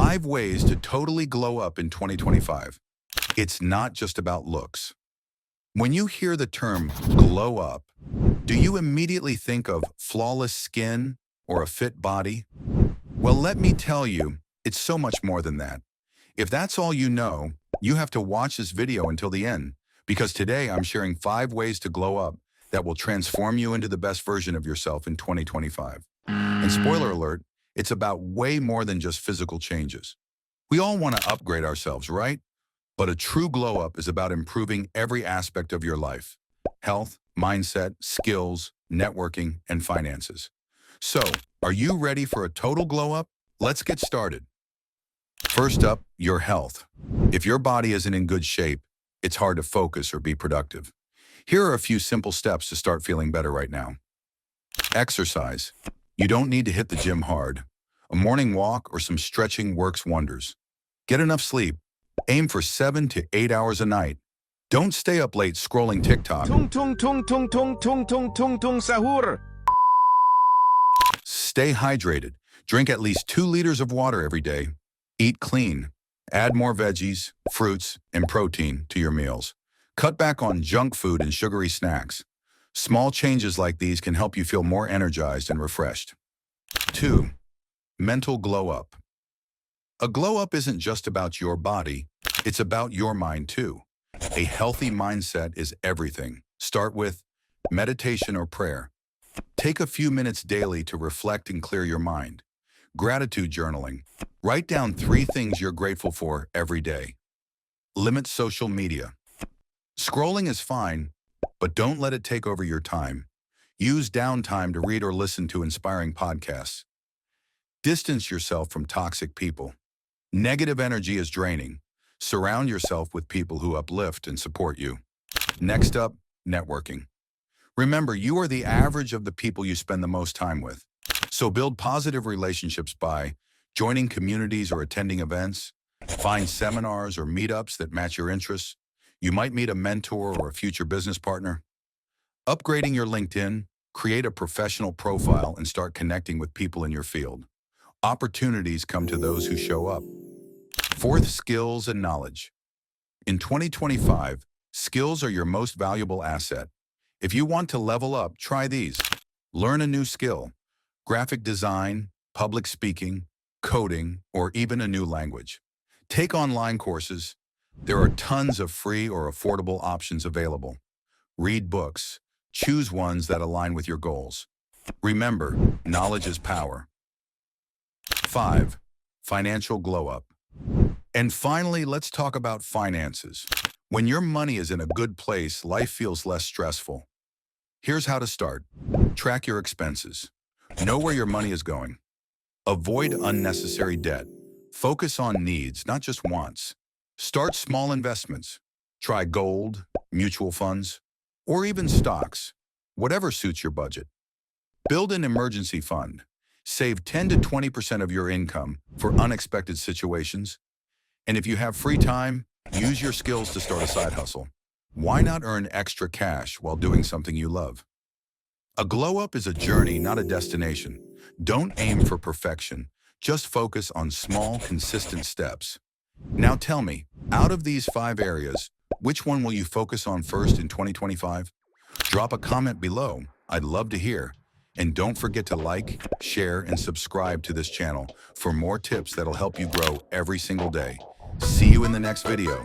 5 ways to totally glow up in 2025. It's not just about looks. When you hear the term glow up, do you immediately think of flawless skin or a fit body? Well, let me tell you, it's so much more than that. If that's all you know, you have to watch this video until the end, because today I'm sharing 5 ways to glow up that will transform you into the best version of yourself in 2025. And spoiler alert, it's about way more than just physical changes. We all want to upgrade ourselves, right? But a true glow up is about improving every aspect of your life: health, mindset, skills, networking, and finances. So, are you ready for a total glow up? Let's get started. First up, your health. If your body isn't in good shape, it's hard to focus or be productive. Here are a few simple steps to start feeling better right now. Exercise. You don't need to hit the gym hard. A morning walk or some stretching works wonders. Get enough sleep. Aim for 7 to 8 hours a night. Don't stay up late scrolling TikTok. Tung tung tung tung tung tung tung tung tung sahur. Stay hydrated. Drink at least 2 liters of water every day. Eat clean. Add more veggies, fruits, and protein to your meals. Cut back on junk food and sugary snacks. Small changes like these can help you feel more energized and refreshed. 2. Mental glow up. A glow up isn't just about your body, it's about your mind too. A healthy mindset is everything. Start with meditation or prayer. Take a few minutes daily to reflect and clear your mind. Gratitude journaling. Write down 3 things you're grateful for every day. Limit social media. Scrolling is fine, but don't let it take over your time. Use downtime to read or listen to inspiring podcasts. Distance yourself from toxic people. Negative energy is draining. Surround yourself with people who uplift and support you. Next up, networking. Remember, you are the average of the people you spend the most time with. So build positive relationships by joining communities or attending events. Find seminars or meetups that match your interests. You might meet a mentor or a future business partner. Upgrading your LinkedIn, create a professional profile and start connecting with people in your field. Opportunities come to those who show up. 4th, skills and knowledge. In 2025, skills are your most valuable asset. If you want to level up, try these. Learn a new skill: graphic design, public speaking, coding, or even a new language. Take online courses. There are tons of free or affordable options available. Read books. Choose ones that align with your goals. Remember, knowledge is power. 5. Financial glow up. And finally, let's talk about finances. When your money is in a good place, life feels less stressful. Here's how to start. Track your expenses. Know where your money is going. Avoid unnecessary debt. Focus on needs, not just wants. Start small investments. Try gold, mutual funds, or even stocks, whatever suits your budget. Build an emergency fund. Save 10 to 20% of your income for unexpected situations. And if you have free time, use your skills to start a side hustle. Why not earn extra cash while doing something you love? A glow up is a journey, not a destination. Don't aim for perfection. Just focus on small, consistent steps. Now tell me, out of these 5 areas, which one will you focus on first in 2025? Drop a comment below. I'd love to hear. And don't forget to like, share, and subscribe to this channel for more tips that'll help you grow every single day. See you in the next video.